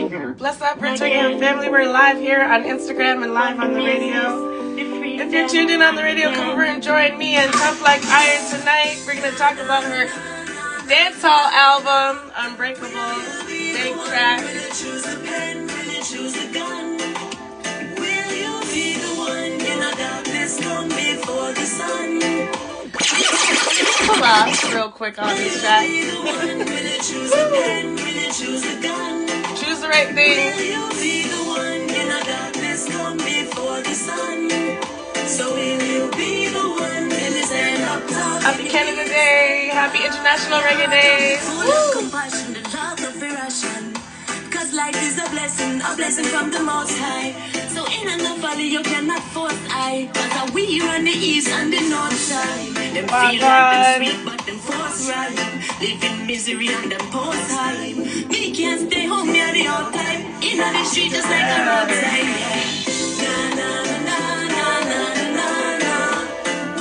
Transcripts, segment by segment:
Bless up, Virginia family. We're live here on Instagram and live on the radio. If you're tuned in on the radio, come over and join me and Tuff Like Iron tonight. We're going to talk about her Dancehall album, Unbreakable, big track. Pull up real quick on this track. Choose the right thing. Happy Canada Day. Happy International Reggae Day. Cause life is a blessing from the Most High. So in and valley you cannot force I. Cause we run the east and the north side. Them feel like them sweet but them force right. Live in misery and them post high. Me can't stay home near the old time. In the street just like a roadside. Na na na na na na na.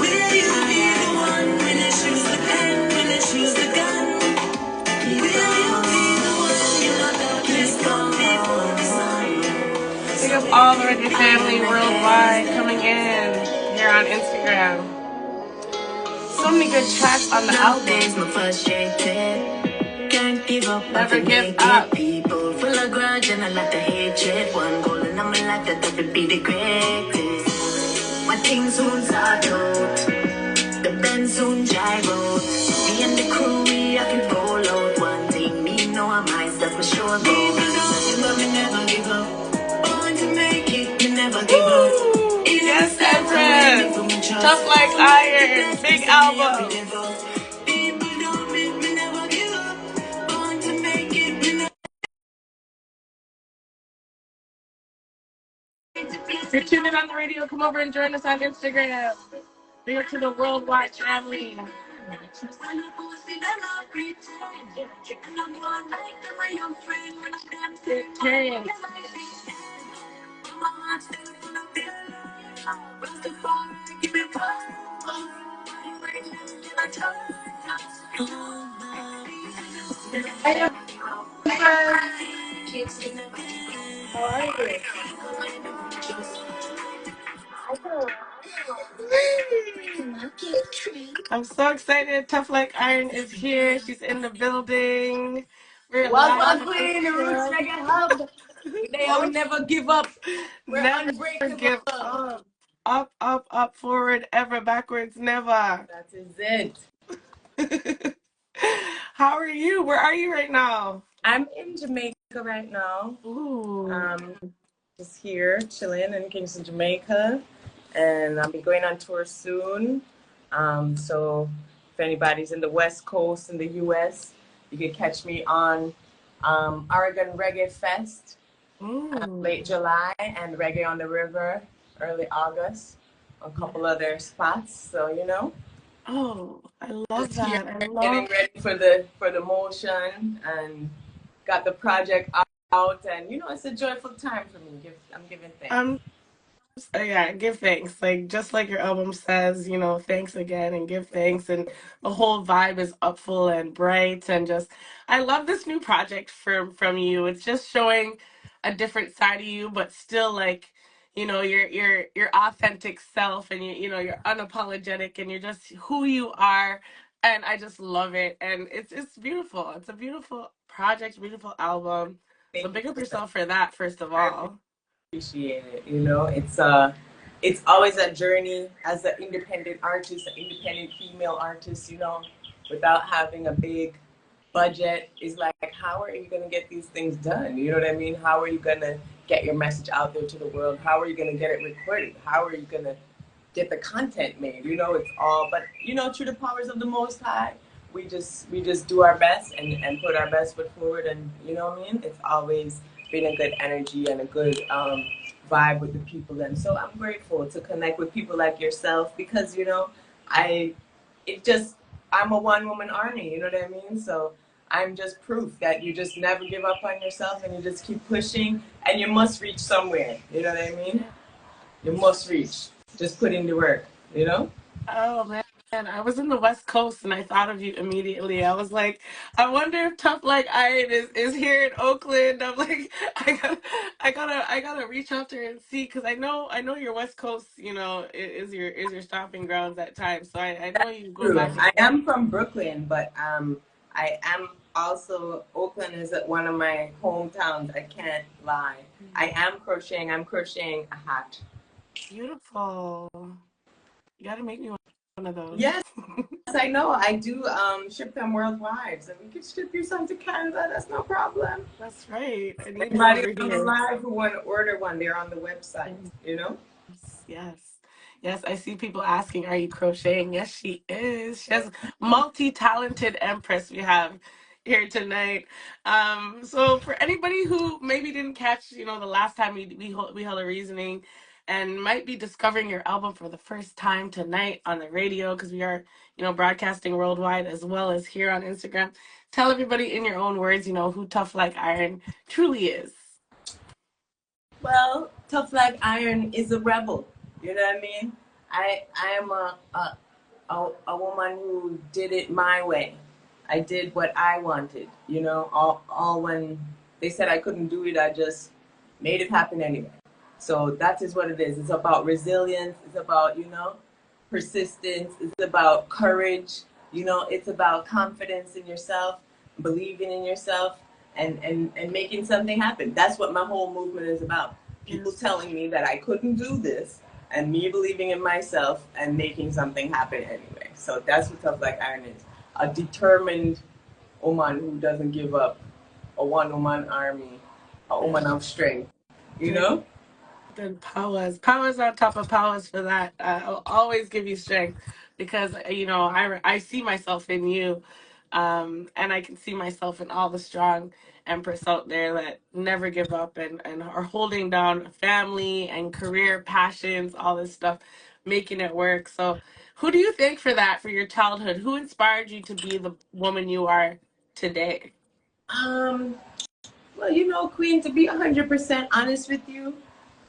Will you be the one? Will you choose the pen? Will you choose the gun? Will you be the one? You know darkness come before the sun. Big up all the Reggae family worldwide coming in here on Instagram. So many good tracks on the album. Can't give up, never give up. People full of grudge and a lot of hatred. One goal in my life that will be the greatest. My things soon start out. The bend soon drive out. Me and the crew, we have to roll out. One thing, me know I'm myself for sure. People don't give up, me never give up. Born to make it, me never give up. Yes, Empress. Tuff Like Iron, big album. If you're tuning on the radio, come over and join us on Instagram. Big up to the worldwide family. How are you? I'm so excited. Tuff Like Iron is here. She's in the building. We're Welcome, Queen, the Roots Reggae Hub. Today I will never give up. We're never unbreakable. Give up. Up, up, up, forward, ever, backwards, never. That is it. How are you? Where are you right now? I'm in Jamaica right now. Ooh. Just here, chilling in Kingston, Jamaica. And I'll be going on tour soon. So if anybody's in the West Coast in the US, you can catch me on Oregon Reggae Fest late July and Reggae on the River early August. A couple other spots, so you know. Oh, I love that. I love getting ready for the motion and got the project out, and you know it's a joyful time for me. I'm giving thanks. Yeah, give thanks. Like just like your album says, you know, thanks again and give thanks, and the whole vibe is upful and bright, and just I love this new project from you. It's just showing a different side of you, but still like, you know, your authentic self, and you know, you're unapologetic and you're just who you are, and I just love it, and it's beautiful. It's a beautiful project, beautiful album. So big up yourself for that, first of all. Appreciate it. You know, it's always a journey as an independent artist, an independent female artist. You know, without having a big budget, is like, how are you gonna get these things done? You know what I mean? How are you gonna get your message out there to the world? How are you gonna get it recorded? How are you gonna get the content made? You know, it's all, but you know, through the powers of the Most High, we just do our best and put our best foot forward, and you know what I mean? It's always been a good energy and a good vibe with the people, and so I'm grateful to connect with people like yourself, because you know I'm a one-woman army, you know what I mean? So I'm just proof that you just never give up on yourself, and you just keep pushing, and you must reach somewhere, you know what I mean? You must reach, just put in the work, you know? Oh man, And I was in the West Coast and I thought of you immediately. I was like, I wonder if Tuff Like Iron is here in Oakland. I'm like, I gotta reach out there and see because I know your West Coast, is your stomping grounds at times. So I know you go True. back and I forth. am from Brooklyn, but I am also Oakland is one of my hometowns. I can't lie. I am crocheting. I'm crocheting a hat. Beautiful. You gotta make me one of those. Yes, I know. I do ship them worldwide, so we can ship you some to Canada. That's no problem. That's right. I need it Anybody over on the here. live who want to order one, they're on the website. You know. Yes. Yes, I see people asking, are you crocheting? Yes, she is. She has multi-talented empress we have here tonight. So for anybody who maybe didn't catch, the last time we held a reasoning and might be discovering your album for the first time tonight on the radio because we are, broadcasting worldwide as well as here on Instagram. Tell everybody in your own words, who Tuff Like Iron truly is. Well, Tough Like Iron is a rebel. You know what I mean? I am a woman who did it my way. I did what I wanted. All when they said I couldn't do it, I just made it happen anyway. So that is what it is. It's about resilience. It's about persistence. It's about courage. It's about confidence in yourself, believing in yourself, and making something happen. That's what my whole movement is about. People telling me that I couldn't do this, and me believing in myself and making something happen anyway. So that's what Tough Like Iron is. A determined woman who doesn't give up. A one-woman army. A woman of strength. You know? Then powers on top of powers for that. I'll always give you strength because I see myself in you, and I can see myself in all the strong empress out there that never give up and are holding down family and career passions, all this stuff, making it work. So, who do you thank for that for your childhood? Who inspired you to be the woman you are today? Um, well, Queen, to be 100% honest with you,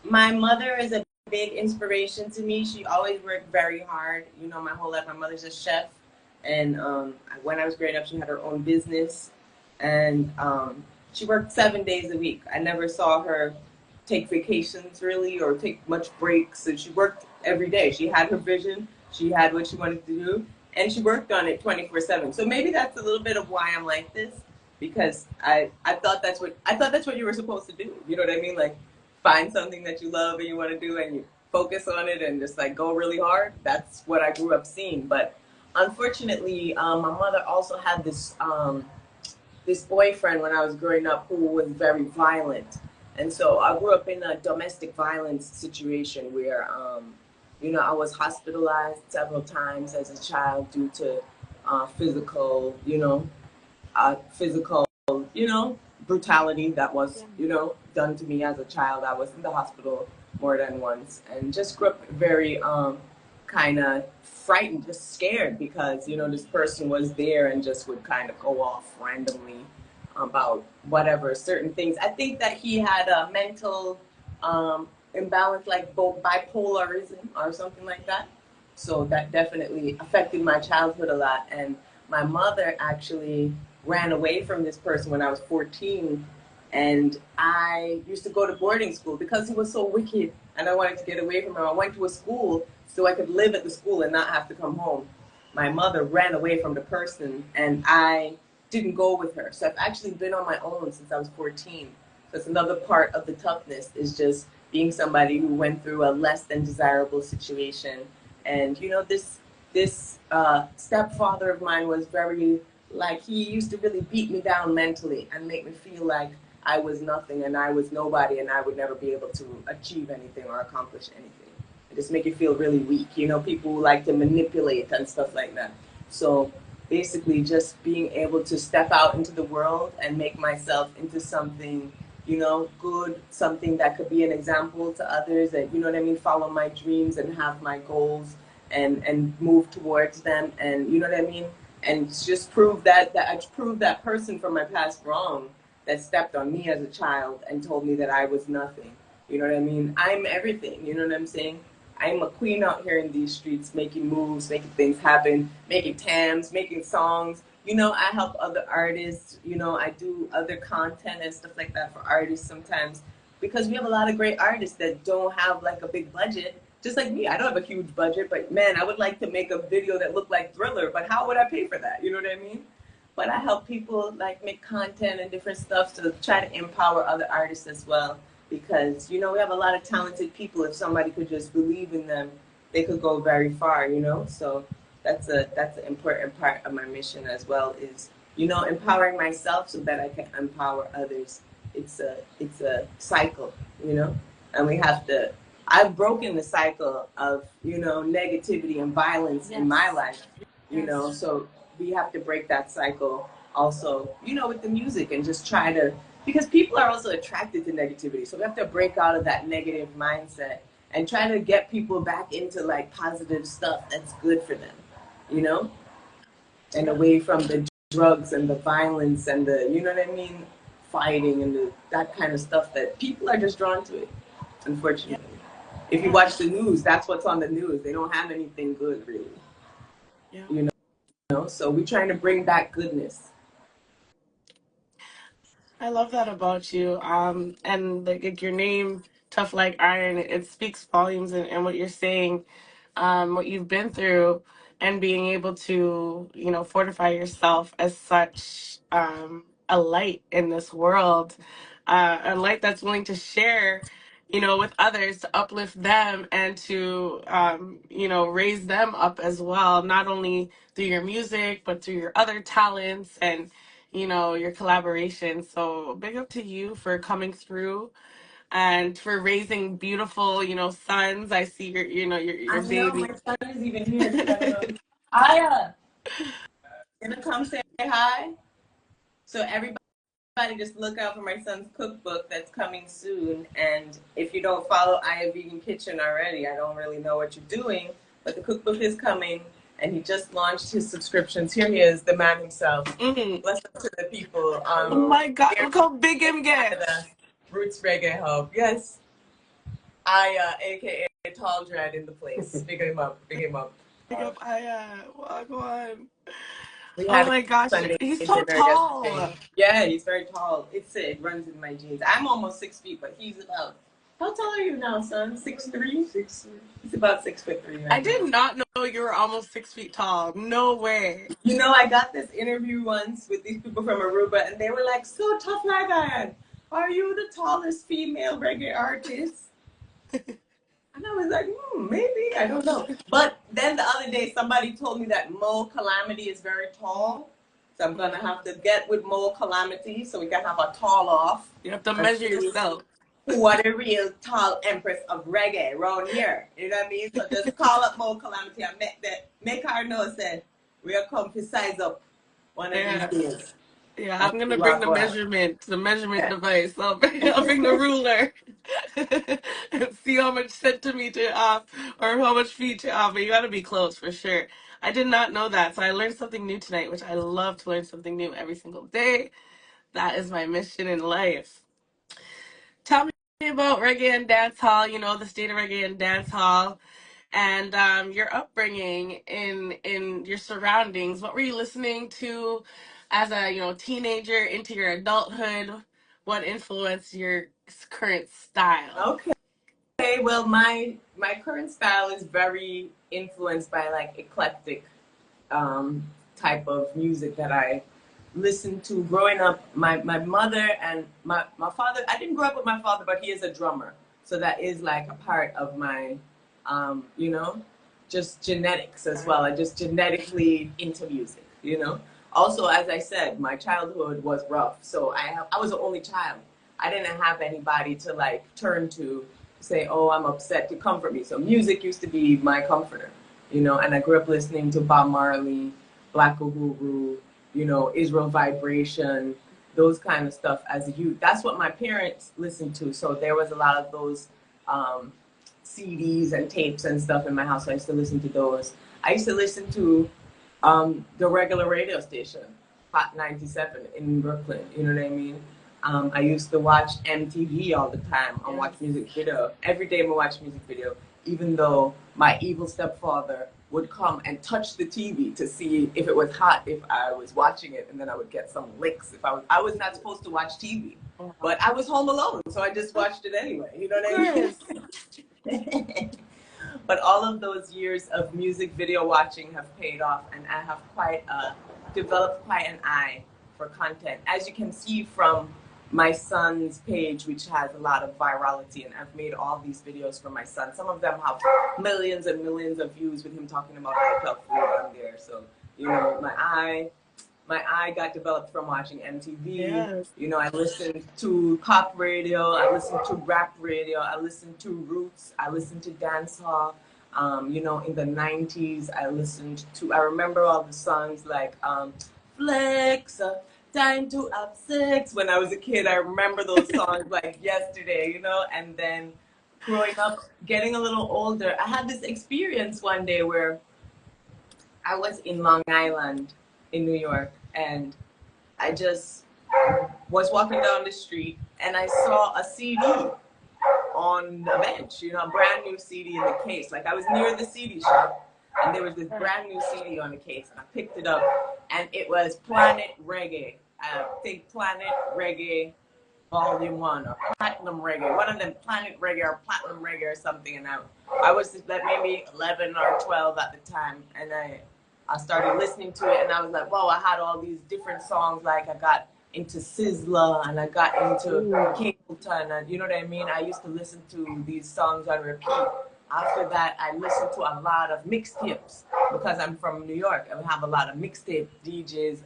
my mother is a big inspiration to me. She always worked very hard. My whole life, my mother's a chef. And when I was growing up, she had her own business. And she worked 7 days a week. I never saw her take vacations really or take much breaks. So she worked every day. She had her vision. She had what she wanted to do. And she worked on it 24/7. So maybe that's a little bit of why I'm like this. Because I thought that's what you were supposed to do. You know what I mean? Like find something that you love and you want to do and you focus on it and just like go really hard. That's what I grew up seeing. But unfortunately, my mother also had this boyfriend when I was growing up who was very violent. And so I grew up in a domestic violence situation where, I was hospitalized several times as a child due to physical, physical, brutality that was, done to me as a child. I was in the hospital more than once and just grew up very kind of frightened, just scared because, this person was there and just would kind of go off randomly about whatever, certain things. I think that he had a mental imbalance, like both bipolarism or something like that. So that definitely affected my childhood a lot. And my mother actually ran away from this person when I was 14. And I used to go to boarding school because he was so wicked and I wanted to get away from him. I went to a school so I could live at the school and not have to come home. My mother ran away from the person and I didn't go with her. So I've actually been on my own since I was 14. So it's another part of the toughness is just being somebody who went through a less than desirable situation. And this stepfather of mine was very, like, he used to really beat me down mentally and make me feel like I was nothing and I was nobody and I would never be able to achieve anything or accomplish anything. It just make you feel really weak. People who like to manipulate and stuff like that. So basically just being able to step out into the world and make myself into something, good, something that could be an example to others that, follow my dreams and have my goals and move towards them and, and just prove that I proved that person from my past wrong that stepped on me as a child and told me that I was nothing. You know what I mean? I'm everything, you know what I'm saying? I'm a queen out here in these streets, making moves, making things happen, making tams, making songs. You know, I help other artists. You know, I do other content and stuff like that for artists sometimes because we have a lot of great artists that don't have like a big budget. Just like me, I don't have a huge budget, but man, I would like to make a video that looked like Thriller, but how would I pay for that? You know what I mean? But I help people like make content and different stuff to try to empower other artists as well. Because, you know, we have a lot of talented people. If somebody could just believe in them, they could go very far, you know? So that's an important part of my mission as well is, you know, empowering myself so that I can empower others. It's a cycle, you know? And we have to, I've broken the cycle of, you know, negativity and violence in my life, you know? So we have to break that cycle also, you know, with the music and just try to, because people are also attracted to negativity. So we have to break out of that negative mindset and try to get people back into like positive stuff that's good for them, you know, and away from the drugs and the violence and the, you know what I mean, fighting and that kind of stuff that people are just drawn to it, unfortunately. If you watch the news, that's what's on the news. They don't have anything good, really. You know, so we're trying to bring back goodness. I love that about you. And like your name, Tough Like Iron, it speaks volumes and what you're saying, what you've been through, and being able to, you know, fortify yourself as such a light in this world, a light that's willing to share, you know, with others to uplift them and to, you know, raise them up as well, not only through your music, but through your other talents and you know, your collaboration. So big up to you for coming through and for raising beautiful, you know, sons. I see your, you know, your I know baby. my son is even here. Aya, gonna come say hi. So everybody just look out for my son's cookbook that's coming soon. And if you don't follow Aya Vegan Kitchen already, I don't really know what you're doing. But the cookbook is coming, and he just launched his subscriptions. Here he is, the man himself. Mm-hmm. Bless up to the people. Oh my God, look how big him gets. Roots Reggae Hub. Yes. Aya, aka Tall Dread in the place. Big him up, big him up. Big up, walk on. We Oh had my a gosh, Sunday he's so dinner tall. yesterday. Yeah, he's very tall. It runs in my genes. I'm almost 6 feet, but he's about. How tall are you now, son? 6'3"? 6'3". He's about 6'3" right I did now. not know you were almost 6 feet tall. No way. You know, I got this interview once with these people from Aruba, and they were like, "So Tough Like Iron, are you the tallest female reggae artist?" And I was like, maybe, I don't know. But then the other day, somebody told me that Mo Calamity is very tall. So I'm going to have to get with Mo Calamity so we can have a tall off. You have to measure yourself. Who are the real tall empress of reggae around here? You know what I mean? So just call up Mo Calamity and make her know, said, we'll come to size up one of these days. Yeah, I'm gonna bring the measurement device. I'll bring the ruler and see how much centimeter off or how much feet off. But you gotta be close for sure. I did not know that, so I learned something new tonight, which I love to learn something new every single day. That is my mission in life. Tell me about reggae and dancehall. You know the state of reggae and dancehall, and your upbringing in your surroundings. What were you listening to as a teenager into your adulthood? What influenced your current style? Okay, well, my current style is very influenced by like eclectic type of music that I listened to growing up. My mother and my father, I didn't grow up with my father, but he is a drummer. So that is like a part of my, you know, just genetics as well. I just genetically into music, you know. Also, as I said, my childhood was rough. So I was the only child. I didn't have anybody to like turn to say, oh, I'm upset, to comfort me. So music used to be my comforter, you know, and I grew up listening to Bob Marley, Black Uhuru, you know, Israel Vibration, those kind of stuff as a youth. That's what my parents listened to. So there was a lot of those CDs and tapes and stuff in my house. So I used to listen to those. I used to listen to the regular radio station, Hot 97 in Brooklyn, you know what I mean? I used to watch MTV all the time and watch music video. Every day I watch music video. even though my evil stepfather would come and touch the TV to see if it was hot if I was watching it, and then I would get some licks if I was not supposed to watch TV. But I was home alone, so I just watched it anyway. You know what I mean? But all of those years of music video watching have paid off, and I have developed quite an eye for content. As you can see from my son's page, which has a lot of virality, and I've made all these videos for my son. Some of them have millions and millions of views with him talking about how to food on there. So, you know, my eye got developed from watching MTV. Yes. You know, I listened to pop radio, I listened to rap radio, I listened to roots, I listened to dancehall. You know, in the 90s, I remember all the songs like Flex, Time to Have Sex. When I was a kid, I remember those songs like yesterday, you know. And then growing up, getting a little older, I had this experience one day where I was in Long Island in New York, and I just was walking down the street and I saw a CD on the bench, you know, a brand new CD in the case. Like I was near the CD shop and there was this brand new CD on the case, and I picked it up and it was Planet Reggae. I think Planet Reggae Volume 1 or Platinum Reggae, one of them, Planet Reggae or Platinum Reggae or something. And I was like maybe 11 or 12 at the time, and I started listening to it and I was like, whoa, I had all these different songs. Like I got into Sizzler and I got into Capleton, and you know what I mean? I used to listen to these songs on repeat. After that, I listened to a lot of mixtapes because I'm from New York and we have a lot of mixtape DJs.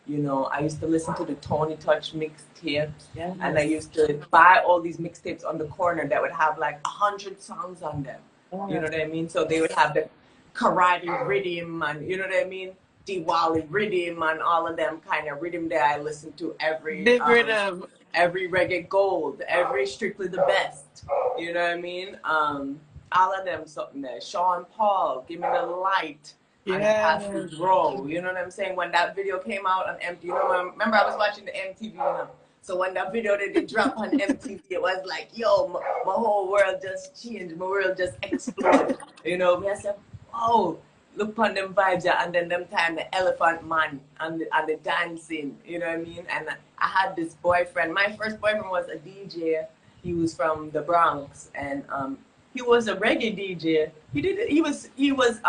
You know, I used to listen to the Tony Touch mixtapes, yes. And I used to buy all these mixtapes on the corner that would have like 100 songs on them. Yes. You know what I mean? So they would have the Karate rhythm and, you know what I mean? Diwali rhythm and all of them kind of rhythm that I listen to every rhythm, every Reggae Gold, every Strictly the Best. You know what I mean? All of them something there. Sean Paul, Give Me the Light. Yeah. Row, you know what I'm saying? When that video came out on MTV, you know, remember I was watching the MTV, you know? So when that video did drop on MTV, it was like, yo, my whole world just changed, my world just exploded. You know, I said, oh, look on them vibes, and then them time the Elephant Man and the dancing, you know what I mean? And I had this boyfriend. My first boyfriend was a DJ. He was from the Bronx, and he was a reggae DJ. He was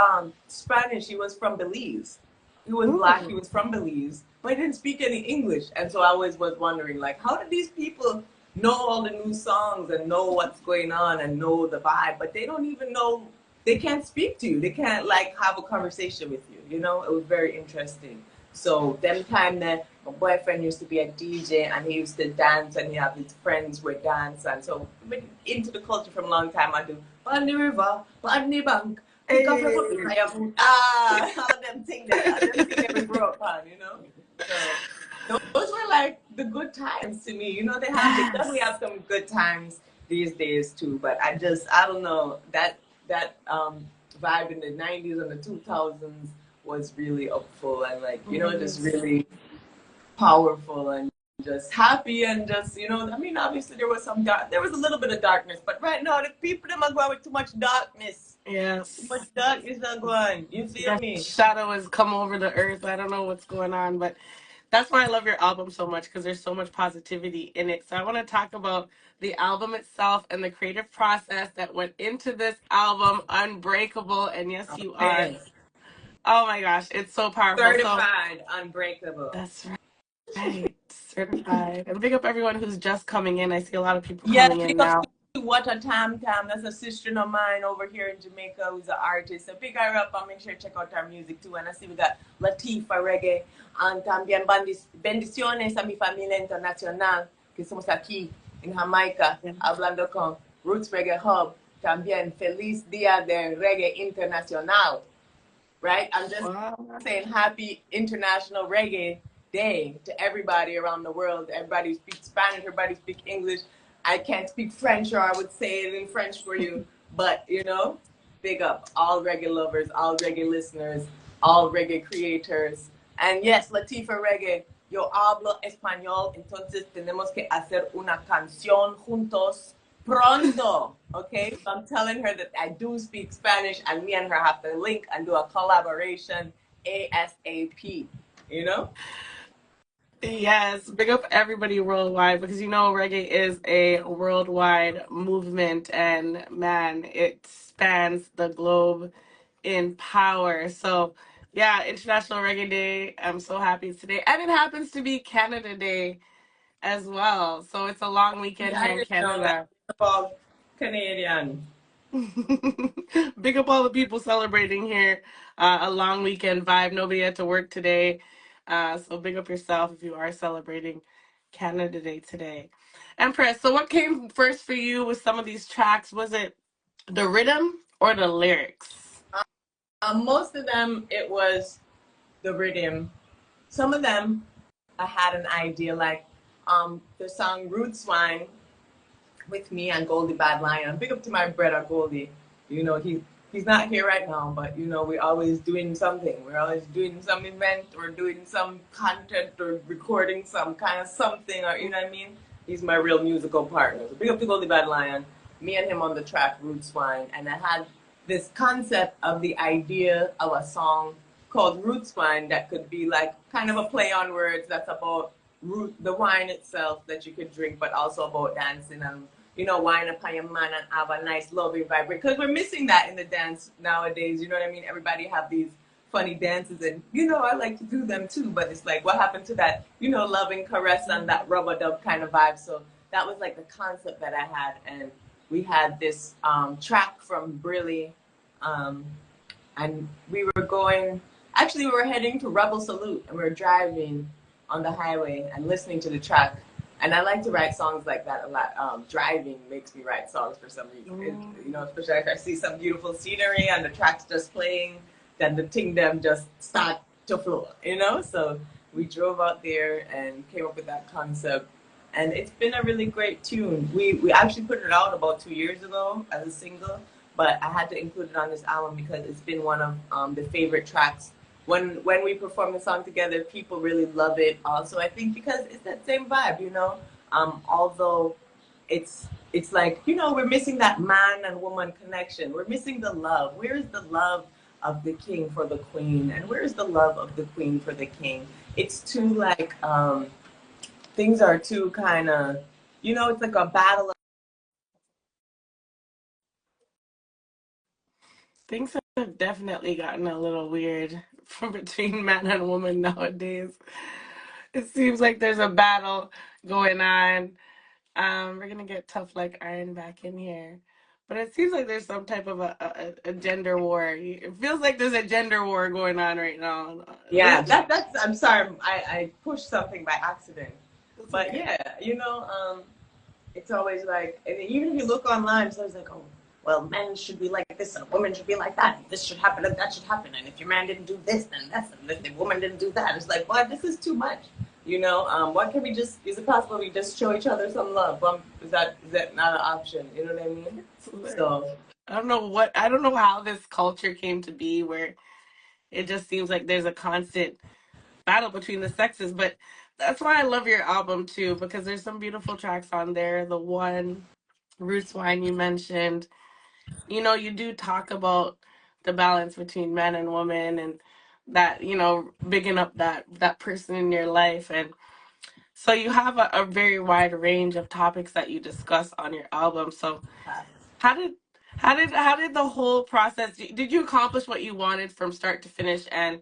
Spanish. He was from Belize. He was black. He was from Belize, but he didn't speak any English. And so I always was wondering, like, how did these people know all the new songs and know what's going on and know the vibe, but they don't even know. They can't speak to you. They can't like have a conversation with you. You know, it was very interesting. So them time that my boyfriend used to be a DJ and he used to dance and he had his friends would dance, and so I've been into the culture from a long time. I do on the river, on the bank, pick up your cup, pick up your all of them things that we grew up on, you know. So those were like the good times to me. You know, they definitely have some good times these days too. But I don't know, that vibe in the 90s and the 2000s was really Upful and like, you know, just really powerful and just happy and just, you know, I mean, obviously there was a little bit of darkness, but right now the people them are going with too much darkness. Yes. Too much darkness are going. You feel me? Shadow has come over the earth. I don't know what's going on, but that's why I love your album so much, because there's so much positivity in it. So I want to talk about the album itself and the creative process that went into this album, Unbreakable. And yes, you are. Oh my gosh, it's so powerful. Certified Unbreakable. That's right. Certified. And big up everyone who's just coming in. I see a lot of people coming in now. What a Tam Tam. That's a sister of mine over here in Jamaica who's an artist. So big her up and make sure you check out her music too. And I see we got Latifah Reggae and también bendiciones a mi familia internacional que somos aquí en Jamaica, hablando con Roots Reggae Hub. También feliz día de Reggae Internacional. Right? I'm just saying happy International Reggae Day to everybody around the world. Everybody speaks Spanish, everybody speaks English. I can't speak French, or I would say it in French for you. But, you know, big up all reggae lovers, all reggae listeners, all reggae creators. And yes, Latifah Reggae, yo hablo español, entonces tenemos que hacer una canción juntos pronto. Okay, so I'm telling her that I do speak Spanish, and me and her have to link and do a collaboration ASAP. You know? Yes, big up everybody worldwide because reggae is a worldwide movement and man, it spans the globe in power. So, yeah, International Reggae Day. I'm so happy it's today. And it happens to be Canada Day as well. So, it's a long See, weekend I here in didn't know that Canada. about Canadian. Big up all the people celebrating here. A long weekend vibe. Nobody had to work today. So big up yourself if you are celebrating Canada Day today. Empress, so what came first for you with some of these tracks? Was it the rhythm or the lyrics? Most of them, it was the rhythm. Some of them, I had an idea, like the song Roots Wine with me and Goldie Bad Lion. Big up to my brother Goldie. You know, he's not here right now, but we're always doing something. We're always doing some event or doing some content or recording some kind of something, or you know what I mean? He's my real musical partner. So big up to Goldie Bad Lion. Me and him on the track Roots Wine. And I had this concept of the idea of a song called Roots Wine that could be like kind of a play on words that's about the wine itself that you could drink, but also about dancing and wine upon your man and have a nice loving vibrate. Because we're missing that in the dance nowadays. You know what I mean? Everybody have these funny dances, and I like to do them too. But it's like, what happened to that? Loving caress and that rubber dub kind of vibe. So that was like the concept that I had, and we had this track from Brilly, and we were going. Actually, we were heading to Rebel Salute, and we were driving on the highway and listening to the track. And I like to write songs like that a lot. Driving makes me write songs for some reason. Especially if I see some beautiful scenery and the track's just playing, then the thing them just start to flow. So we drove out there and came up with that concept. And it's been a really great tune. We actually put it out about 2 years ago as a single, but I had to include it on this album because it's been one of the favorite tracks. When we perform the song together, people really love it. Also, I think because it's that same vibe. Although it's like we're missing that man and woman connection. We're missing the love. Where is the love of the king for the queen, and where is the love of the queen for the king? It's too like things are too kind of it's like a battle. Things have definitely gotten a little weird from between man and woman nowadays. It seems like there's a battle going on. We're gonna get Tough Like Iron back in here, but it seems like there's some type of a gender war. It feels like there's a gender war going on right now. Yeah, that's. I'm sorry, I pushed something by accident, but okay. yeah, it's always like, and even if you look online, it's always like, oh, well, men should be like this and women should be like that. And this should happen and that should happen. And if your man didn't do this, then that's, and if the woman didn't do that, it's like, well, this is too much. What can we just? Is it possible we just show each other some love? Is that not an option? You know what I mean? So I don't know how this culture came to be where it just seems like there's a constant battle between the sexes, but that's why I love your album too, because there's some beautiful tracks on there. The one, Roots Wine, you mentioned. You do talk about the balance between man and woman and that, bigging up that person in your life. And so you have a very wide range of topics that you discuss on your album. So how did how did the whole process, did you accomplish what you wanted from start to finish? And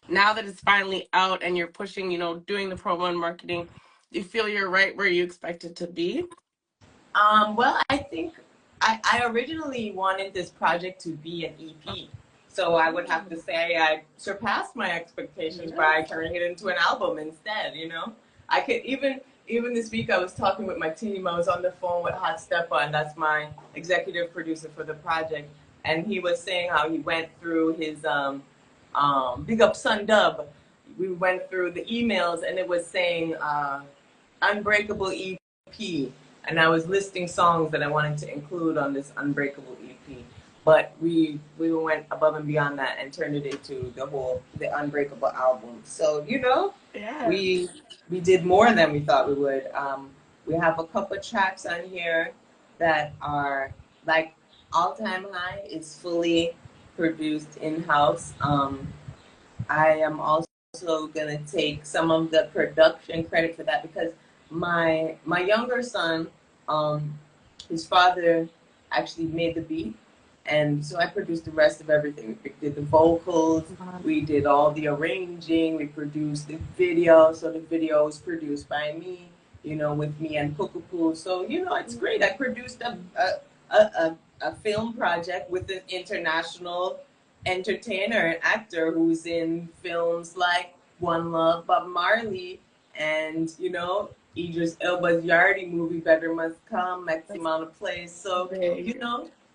now that it's finally out and you're pushing, doing the promo and marketing, do you feel you're right where you expected to be? well, I think I originally wanted this project to be an EP. So I would have to say I surpassed my expectations by turning it into an album instead. I could even this week I was talking with my team. I was on the phone with Hot Stepper, and that's my executive producer for the project. And he was saying how he went through his Big Up Sun Dub. We went through the emails, and it was saying Unbreakable EP, and I was listing songs that I wanted to include on this Unbreakable EP. But we went above and beyond that and turned it into the Unbreakable album. So Yeah. we did more than we thought we would. We have a couple of tracks on here that are like All Time High is fully produced in house. I am also gonna take some of the production credit for that because my younger son, um, his father actually made the beat, and so I produced the rest of everything. We did the vocals, we did all the arranging, we produced the video. So the video was produced by me, with me and Pukupu. So it's great. I produced a film project with an international entertainer and actor who's in films like One Love, Bob Marley, and Idris Elba's Yardi movie, Better Must Come, Maximum Place. So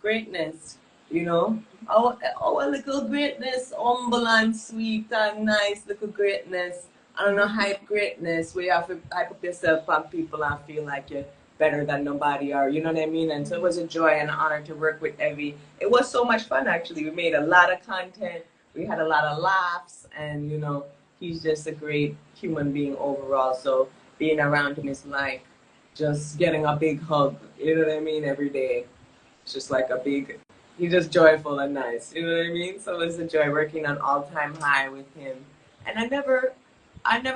greatness. A little greatness, humble and sweet and nice little greatness. I don't know, hype greatness where you have to hype up yourself on people and feel like you're better than nobody, or you know what I mean. And so it was a joy and an honor to work with Evie. It was so much fun, actually. We made a lot of content, we had a lot of laughs, and he's just a great human being overall. So being around him is like just getting a big hug, you know what I mean, every day. It's just like a big, he's just joyful and nice, you know what I mean. So it was a joy working on All Time High with him. And I never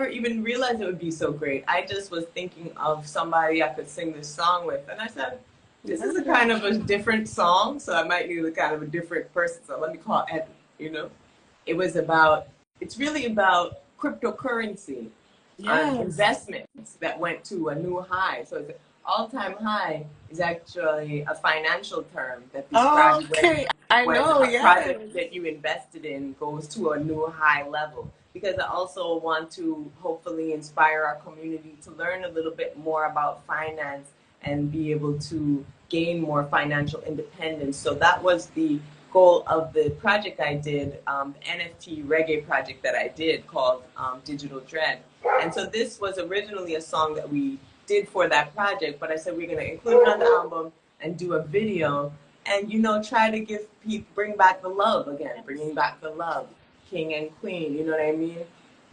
even realized it would be so great. I just was thinking of somebody I could sing this song with, and I said, this is a kind of a different song, so I might need a kind of a different person. So let me call Ed. It's really about cryptocurrency on investments that went to a new high. So it's all-time high is actually a financial term that describes when a project that you invested in goes to a new high level. Because I also want to hopefully inspire our community to learn a little bit more about finance and be able to gain more financial independence. So that was the goal of the project I did, the NFT reggae project that I did called Digital Dread. And so this was originally a song that we did for that project, but I said we're going to include it on the album and do a video and, try to give people, bring back the love again, bringing back the love, king and queen, you know what I mean?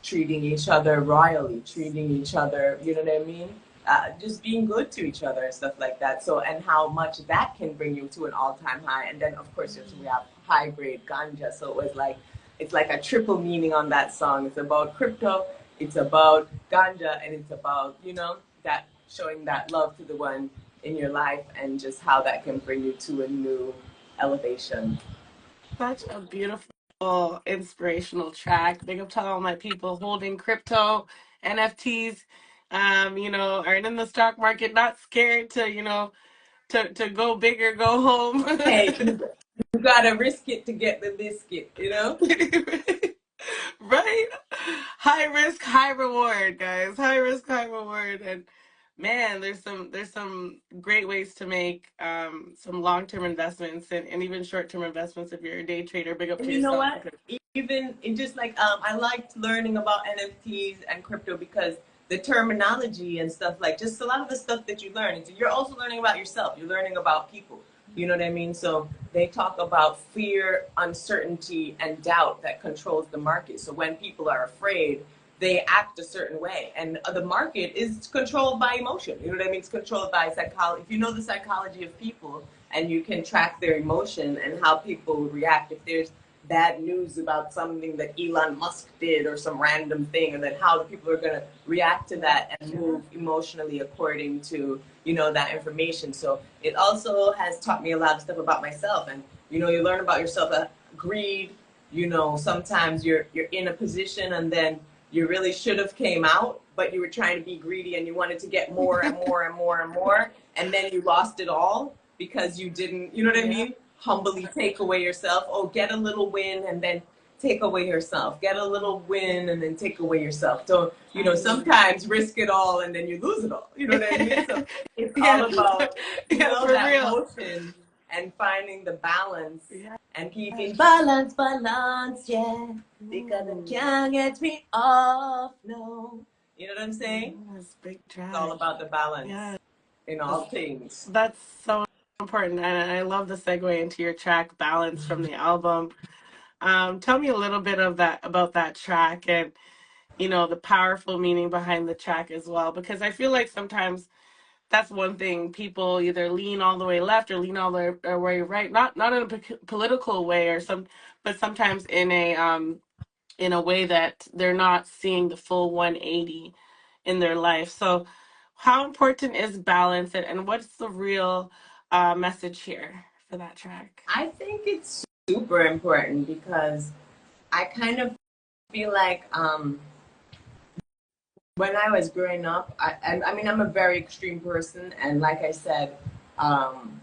Treating each other royally, treating each other, you know what I mean? Just being good to each other and stuff like that. So, and how much that can bring you to an all-time high. And then, of course, we have high-grade ganja. So it's like a triple meaning on that song. It's about crypto, it's about ganja, and it's about, that showing that love to the one in your life and just how that can bring you to a new elevation. Such a beautiful, inspirational track. Big up to all my people holding crypto, NFTs, are in the stock market, not scared to, to go big or go home. Hey, you gotta risk it to get the biscuit. Right? High risk, high reward, guys. High risk, high reward. And man, there's some great ways to make some long-term investments and even short-term investments if you're a day trader. Big up And to you know yourself. what? Even it just like I liked learning about NFTs and crypto because the terminology and stuff, like just a lot of the stuff that you learn, you're also learning about yourself. You're learning about people. You know what I mean? So they talk about fear, uncertainty, and doubt that controls the market. So when people are afraid, they act a certain way. And the market is controlled by emotion. You know what I mean? It's controlled by psychology. If you know the psychology of people and you can track their emotion and how people would react, if there's bad news about something that Elon Musk did or some random thing, and then how the people are going to react to that and move emotionally according to that information. So it also has taught me a lot of stuff about myself, and you learn about yourself. Greed, sometimes you're in a position and then you really should have came out, but you were trying to be greedy and you wanted to get more and more and more and more, and then you lost it all because you didn't, you know what I mean? Humbly take away yourself. Oh, get a little win and then take away yourself. Get a little win and then take away yourself. So, sometimes risk it all and then you lose it all. You know what I mean? So it's all about, that real motion and finding the balance and keeping balance, yeah. Because it can't get me off, no. You know what I'm saying? Yes, big track. It's all about the balance in all things. That's so important, and I love the segue into your track "Balance" from the album. Tell me a little bit about that track and the powerful meaning behind the track as well, because I feel like sometimes that's one thing. People either lean all the way left or lean all the way right. Not in a political way or some, but sometimes in a way that they're not seeing the full 180 in their life. So, how important is balance, and what's the real message here for that track? I think it's super important because I kind of feel like when I was growing up, I mean, I'm a very extreme person, and like I said, um,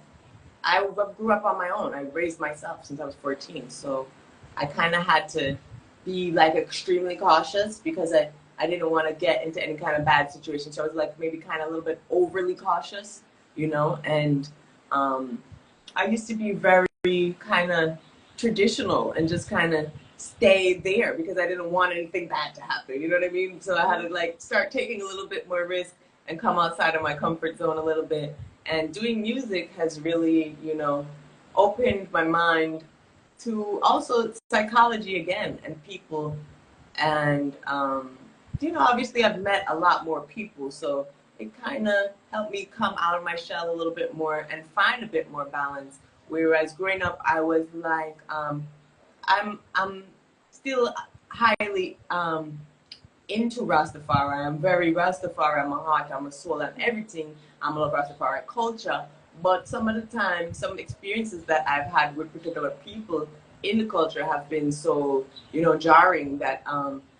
I grew up on my own. I raised myself since I was 14, so I kind of had to be like extremely cautious because I didn't want to get into any kind of bad situation. So I was like maybe kind of a little bit overly cautious, you know, and um, I used to be very kind of traditional and just kind of stay there because I didn't want anything bad to happen. You know what I mean? So I had to like start taking a little bit more risk and come outside of my comfort zone a little bit. And doing music has really, you know, opened my mind to also psychology again and people. And, you know, obviously I've met a lot more people. So it kind of helped me come out of my shell a little bit more and find a bit more balance. Whereas growing up, I was like, I'm still highly into Rastafari. I'm very Rastafari. I'm a heart. I'm a soul. I'm everything. I'm a Rastafari culture. But some of the time, some experiences that I've had with particular people in the culture have been so, you know, jarring that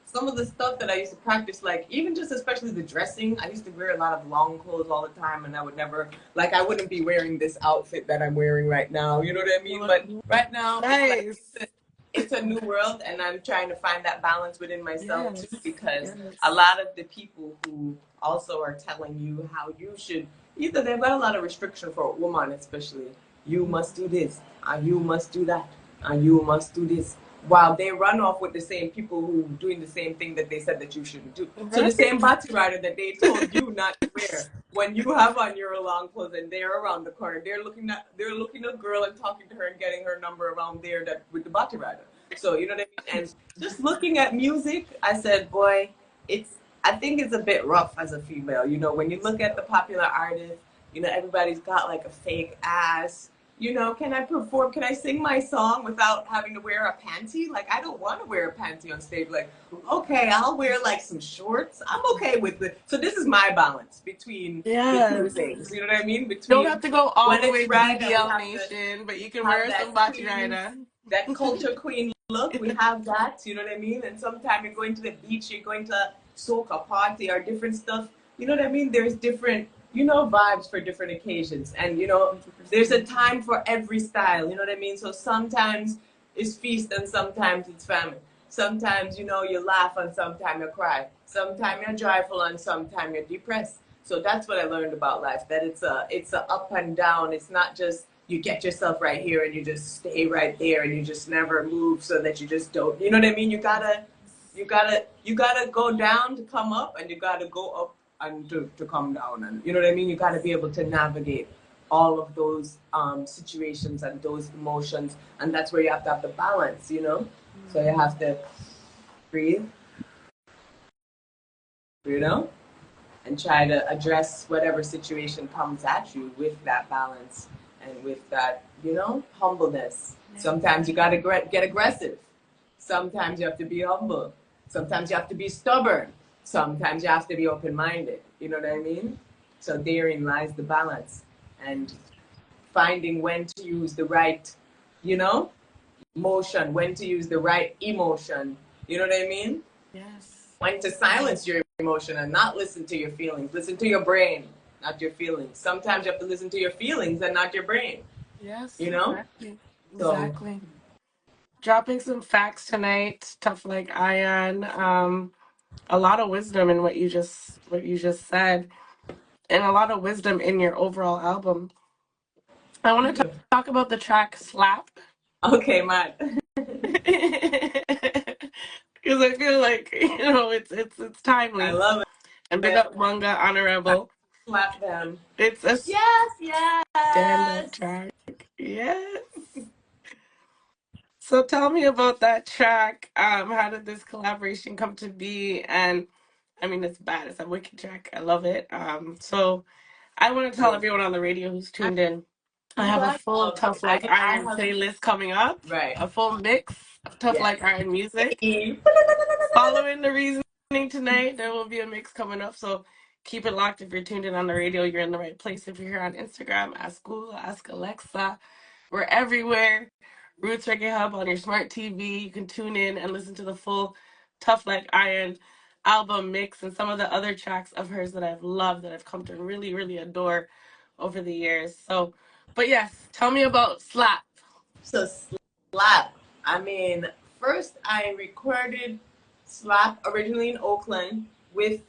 some of the stuff that I used to practice, like even just especially the dressing, I used to wear a lot of long clothes all the time, and I would never, like, I wouldn't be wearing this outfit that I'm wearing right now. You know what I mean? But right now, it's like Nice. it's a new world, and I'm trying to find that balance within myself Yes. too, because Yes. a lot of the people who also are telling you how you should, either they've got a lot of restriction for a woman, especially you must do this and you must do that and you must do this, while they run off with the same people who doing the same thing that they said that you shouldn't do. So the Right. same body rider that they told you not to wear, when you have on your long clothes and they're around the corner, they're looking at a girl and talking to her and getting her number around there that with the body rider. So you know what I mean? And just looking at music, I said, boy, it's I think it's a bit rough as a female. You know, when you look at the popular artists, you know, everybody's got like a fake ass. You know, can I perform? Can I sing my song without having to wear a panty? Like, I don't want to wear a panty on stage. Like, okay, I'll wear like some shorts. I'm okay with it. So this is my balance between the two Yes. things. You know what I mean? Don't have Between to go all when the it's way right and we BBL have to Nation, but you can have wear some that Bati queen, Rider. that culture queen look. We have that, you know what I mean? And sometimes you're going to the beach, you're going to soca party or different stuff. You know what I mean? There's different, you know, vibes for different occasions. And, you know, there's a time for every style, you know what I mean? So sometimes it's feast and sometimes it's famine. Sometimes, you know, you laugh and sometimes you cry. Sometimes you're joyful and sometimes you're depressed. So that's what I learned about life, that it's a up and down. It's not just you get yourself right here and you just stay right there and you just never move so that you just don't, you know what I mean? You gotta go down to come up, and you gotta go up and to come down, and you know what I mean? You gotta be able to navigate all of those situations and those emotions, and that's where you have to have the balance, you know? So you have to breathe, you know, and try to address whatever situation comes at you with that balance and with that, you know, humbleness. Sometimes you got to get aggressive. Sometimes you have to be humble. Sometimes you have to be stubborn. Sometimes you have to be open minded. You know what I mean? So therein lies the balance, and finding when to use the right, you know, motion, when to use the right emotion. You know what I mean? Yes. When to silence your emotion and not listen to your feelings. Listen to your brain, not your feelings. Sometimes you have to listen to your feelings and not your brain. Yes. You know? Exactly. So Exactly. Dropping some facts tonight, tough like iron. A lot of wisdom in what you just said, and a lot of wisdom in your overall album. I want to talk about the track "Slap." okay, Matt. Because I feel like it's I timely. love And big it. up Manga Honorable. Slap them. It's a Yes, stand-up yes. track. Yes. So tell me about that track. How did this collaboration come to be? And I mean, it's bad. It's a wicked track. I love it. So I want to tell So everyone on the radio who's tuned in. I you have a guys, full okay. Tough Like I Iron have playlist coming up, right. a full mix of Tough Yes. Like Iron music. Hey. Following the reasoning tonight, there will be a mix coming up. So keep it locked. If you're tuned in on the radio, you're in the right place. If you're here on Instagram, ask Google, ask Alexa. We're everywhere. Roots Reggae Hub on your smart TV. You can tune in and listen to the full Tough Like Iron album mix and some of the other tracks of hers that I've loved, that I've come to really, really adore over the years. So, but yes, tell me about Slap. So Slap. I mean, first I recorded Slap originally in Oakland with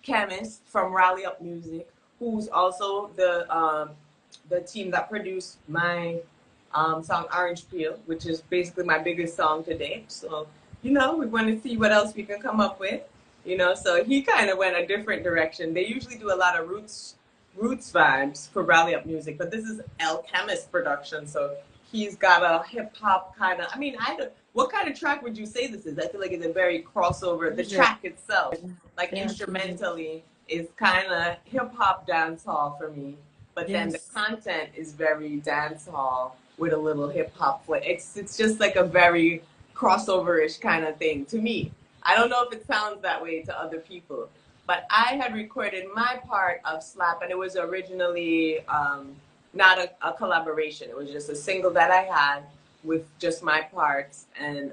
Chemist from Rally Up Music, who's also the team that produced my song Orange Peel, which is basically my biggest song to date. So, we want to see what else we can come up with. So he kind of went a different direction. They usually do a lot of roots vibes for Rally Up Music, but this is El Chemist production, so he's got a hip hop kind of. I mean, what kind of track would you say this is? I feel like it's a very crossover. The track itself, like instrumentally, is kind of hip hop dancehall for me, but then the content is very dancehall with a little hip hop flavor. It's just like a very crossover-ish kind of thing to me. I don't know if it sounds that way to other people, but I had recorded my part of Slap, and it was originally not a collaboration. It was just a single that I had with just my parts, and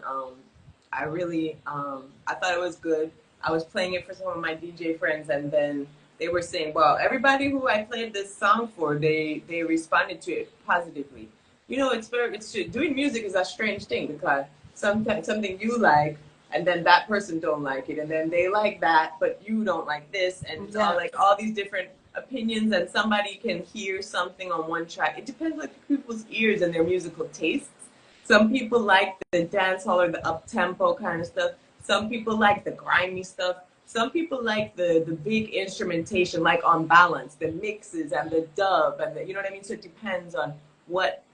I really, I thought it was good. I was playing it for some of my DJ friends, and then they were saying, well, everybody who I played this song for, they responded to it positively. Doing music is a strange thing, because sometimes something you like, and then that person don't like it, and then they like that, but you don't like this, and it's all these different opinions, and somebody can hear something on one track. It depends on people's ears and their musical tastes. Some people like the dancehall or the up-tempo kind of stuff. Some people like the grimy stuff. Some people like the big instrumentation, like on Balance, the mixes and the dub, and you know what I mean? So it depends on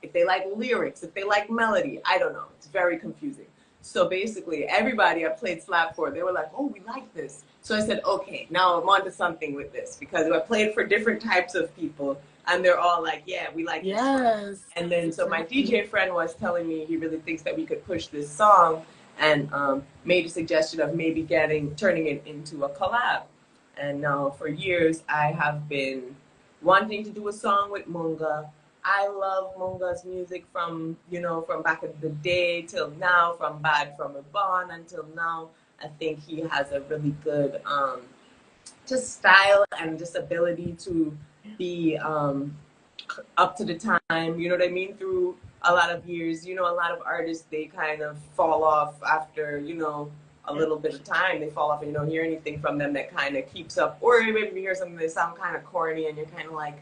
if they like lyrics, if they like melody. I don't know. It's very confusing. So basically, everybody I played Slap for, they were like, oh, we like this. So I said, okay, now I'm on to something with this, because I played for different types of people, and they're all like, yeah, we like this song. And then so my DJ friend was telling me he really thinks that we could push this song, and made a suggestion of maybe turning it into a collab. And now for years, I have been wanting to do a song with Munga. I love Munga's music from back in the day till now, from Bad From Reborn until now. I think he has a really good just style and just ability to be up to the time, you know what I mean, through a lot of years. A lot of artists, they kind of fall off after, a little bit of time. They fall off and you don't hear anything from them that kind of keeps up. Or maybe you hear something that sounds kind of corny and you're kind of like,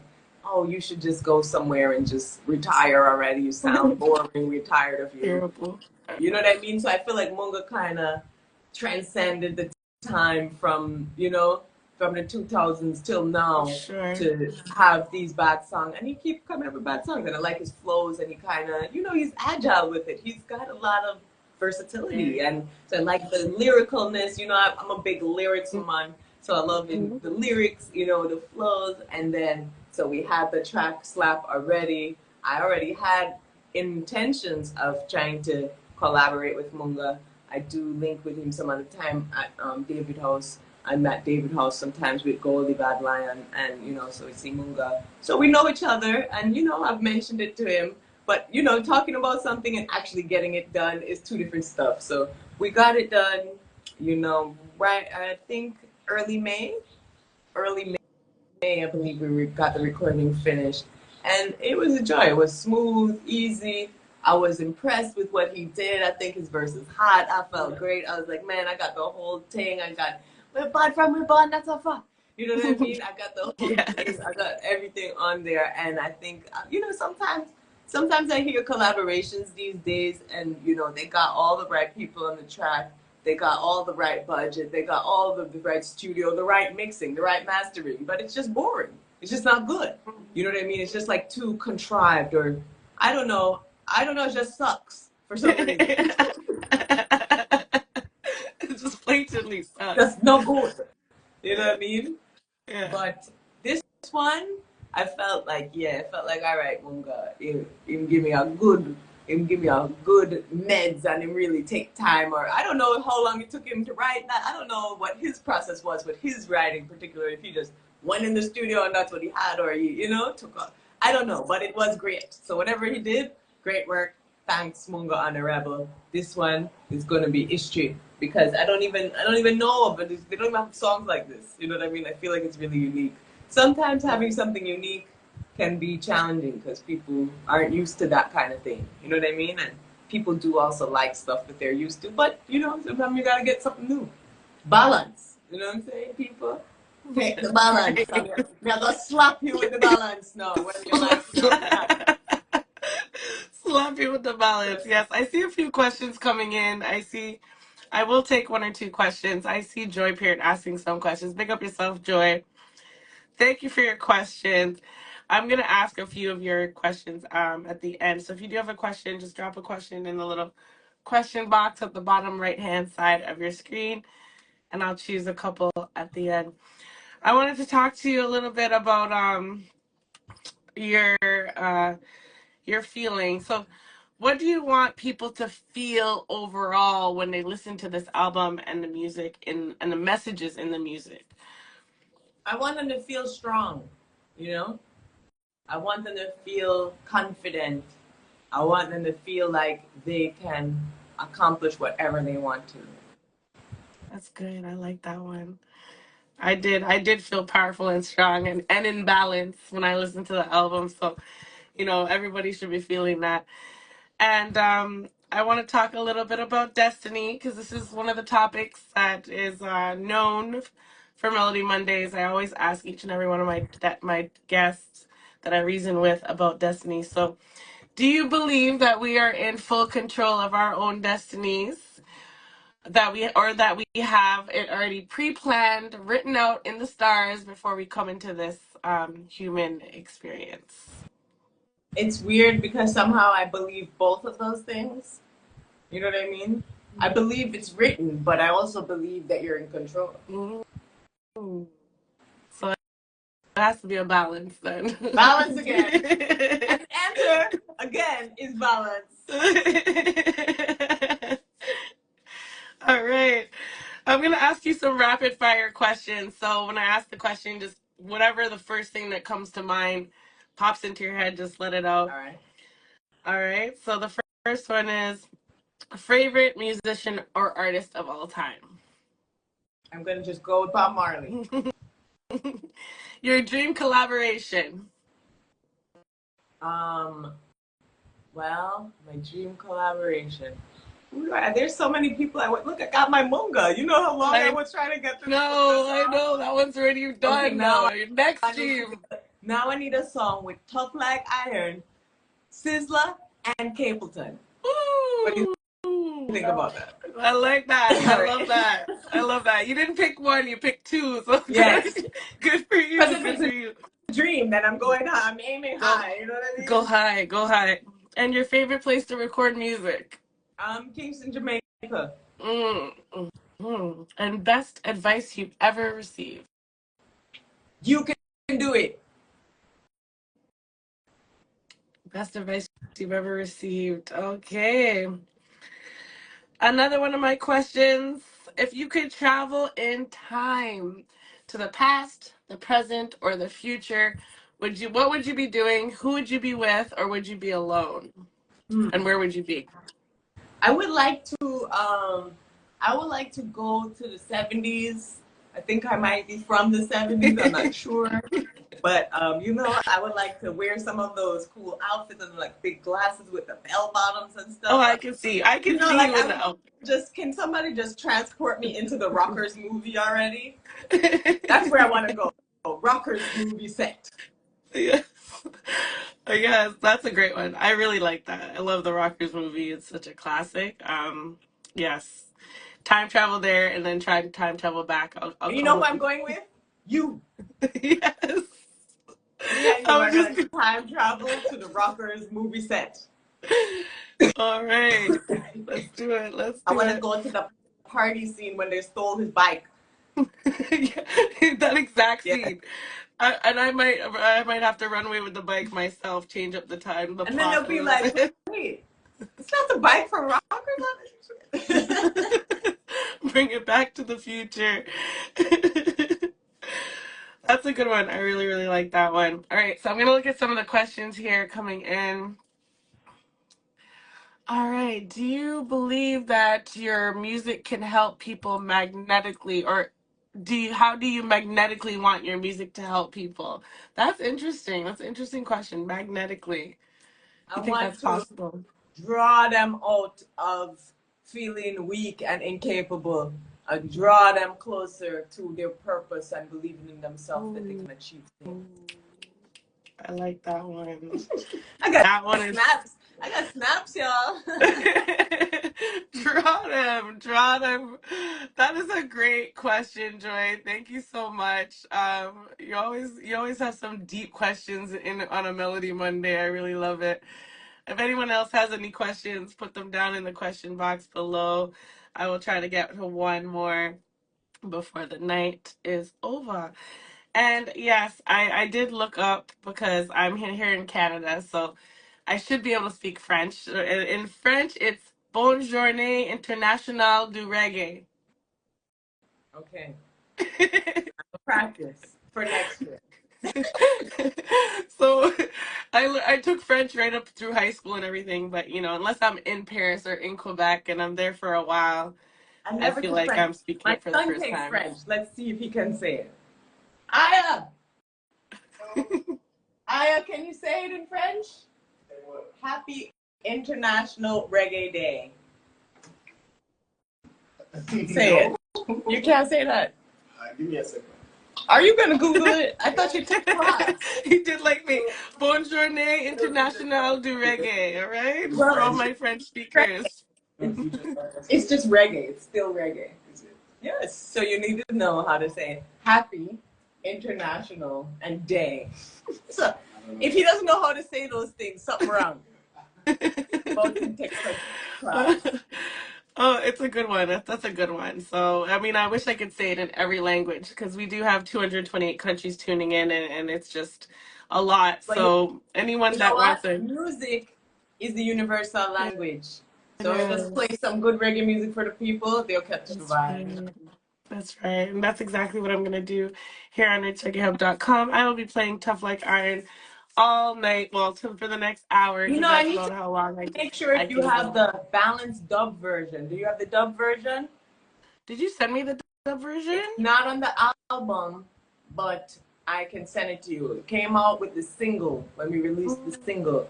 oh, you should just go somewhere and just retire already. You sound boring. We're tired of you. Terrible. You know what I mean? So I feel like Munga kind of transcended the time from the 2000s till now to have these bad songs. And he keeps coming up with bad songs. And I like his flows, and he kind of, he's agile with it. He's got a lot of versatility. And so I like the lyricalness. I'm a big lyrics woman. So I love the lyrics, the flows. And then, so we had the track Slap already. I already had intentions of trying to collaborate with Munga. I do link with him some of the time at David House. I'm at David House sometimes with Goldie Bad Lion, and so we see Munga. So we know each other, and I've mentioned it to him. But talking about something and actually getting it done is two different stuff. So we got it done, right? I think early May, I believe we got the recording finished, and it was a joy. It was smooth, easy. I was impressed with what he did. I think his verse is hot. I felt great. I was like, man, I got the whole thing. I got we're bad from reborn, that's a fuck. You know what I mean? I got the whole thing. I got everything on there, and I think sometimes I hear collaborations these days, and they got all the right people on the track. They got all the right budget. They got all the right studio, the right mixing, the right mastering. But it's just boring. It's just not good. You know what I mean? It's just like too contrived, or I don't know. It just sucks for some reason. It just blatantly sucks. That's no good. You know what I mean? Yeah. But this one, I felt like, yeah, I felt like, all right, Munga, him give me a good, him give me a good meds and him really take time, or I don't know how long it took him to write that. I don't know what his process was with his writing, particularly if he just went in the studio and that's what he had, or he, took a, I don't know, but it was great. So whatever he did, great work. Thanks, Munga Honorable. This one is gonna be history because I don't even know of it. They don't even have songs like this. You know what I mean? I feel like it's really unique. Sometimes having something unique can be challenging because people aren't used to that kind of thing. You know what I mean? And people do also like stuff that they're used to, but sometimes you gotta get something new. Balance. You know what I'm saying, people? Take the balance. I'm gonna slap you with the balance now, whether you like it or not. Slap you with the balance. Yes, I see a few questions coming in. I will take one or two questions. I see Joy Peart asking some questions. Big up yourself, Joy. Thank you for your questions. I'm going to ask a few of your questions at the end. So if you do have a question, just drop a question in the little question box at the bottom right-hand side of your screen, and I'll choose a couple at the end. I wanted to talk to you a little bit about your your feeling. So what do you want people to feel overall when they listen to this album and the music and the messages in the music? I want them to feel strong, you know? I want them to feel confident. I want them to feel like they can accomplish whatever they want to. That's good. I like that one. I did feel powerful and strong and in balance when I listened to the album. So, everybody should be feeling that. And I want to talk a little bit about destiny because this is one of the topics that is known for Melody Mondays. I always ask each and every one of my guests that I reason with about destiny. So, do you believe that we are in full control of our own destinies? That we have it already pre-planned, written out in the stars before we come into this human experience? It's weird because somehow I believe both of those things. You know what I mean? I believe it's written, but I also believe that you're in control. Mm-hmm. So it has to be a balance then. Balance again. And the answer, again, is balance. All right. I'm going to ask you some rapid fire questions. So when I ask the question, just whatever the first thing that comes to mind pops into your head, just let it out. All right. All right. So the first one is favorite musician or artist of all time. I'm going to just go with Bob Marley. Your dream collaboration. Well, my dream collaboration. There's so many people I went. Look, I got my Munga. You know how long I was trying to get through. No, I know that one's already done. Okay, now your next dream. Now I need a song with Tuff Like Iron, Sizzla, and Capleton. Ooh. What do you think about that? I like that. I love that. I love that. You didn't pick one, you picked two. So yes, good for you. Good for you. Dream that I'm going high. I'm aiming high. You know what I mean? Go high. Go high. And your favorite place to record music? Kingston, Jamaica. And best advice you've ever received? You can do it. Best advice you've ever received. Okay. Another one of my questions. If you could travel in time to the past, the present, or the future, what would you be doing? Who would you be with, or would you be alone? And where would you be? I would like to go to the 70s. I think I might be from the 70s. I'm not sure. But, I would like to wear some of those cool outfits and like big glasses with the bell bottoms and stuff. Oh, I can see. I can see like, you in the can somebody just transport me into the Rockers movie already? That's where I want to go. Rockers movie set. Yes. Yes, that's a great one. I really like that. I love the Rockers movie. It's such a classic. Yes. Time travel there and then try to time travel back. I'll you know who I'm going with? You. Yes. Me and you are going to time travel to the Rockers movie set. All right. Let's do it. I want to go to the party scene when they stole his bike. That exact scene. I might have to run away with the bike myself, change up the time, the And then plot they'll a be little like, bit. wait, it's not the bike from Rockers on it. Bring it back to the future. That's a good one. I really, really like that one. All right, so I'm going to look at some of the questions here coming in. All right, do you believe that your music can help people magnetically, or how do you magnetically want your music to help people? That's interesting. That's an interesting question. Magnetically. I You think want that's to possible? draw them out of feeling weak and incapable and draw them closer to their purpose and believing in themselves that they Ooh, can achieve things. I like that one. I got That one is snaps. I got snaps, y'all. draw them. That is a great question, Joy. Thank you so much. You always have some deep questions in on a Melody Monday. I really love it. If anyone else has any questions, put them down in the question box below. I will try to get to one more before the night is over. And yes, I did look up because I'm here in Canada, so I should be able to speak French. In French, it's Bonjourne International du Reggae. Okay, practice for next year. So I took French right up through high school and everything, but unless I'm in Paris or in Quebec and I'm there for a while, I I never feel took like French. I'm speaking My it for the son first takes time. French. Let's see if he can say it. Aya, Aya, can you say it in French? Happy International Reggae Day. Say it. You can't say that. Give me a second. Are you gonna Google it? I thought you took class. He did like me. Bonjourne International du Reggae, all right? For all Well, my French speakers. it's just reggae. It's still reggae. Yes. So you need to know how to say happy, international, and day. So if he doesn't know how to say those things, something wrong. About to take French class. Oh, it's a good one. That's a good one. So, I mean, I wish I could say it in every language because we do have 228 countries tuning in, and it's just a lot. But So, anyone you know that what? wants to, Music is the universal language. it So we just play is. some good reggae music for the people, they'll catch the That's vibe. right. That's right. And that's exactly what I'm going to do here on RichReggaeHub.com. I will be playing Tough Like Iron all night, well, for the next hour, You because know, I that's need about to how long make sure I if you can have go. the balanced dub version. Do you have the dub version? Did you send me the dub version? It's not on the album, but I can send it to you. It came out with the single when we released the single.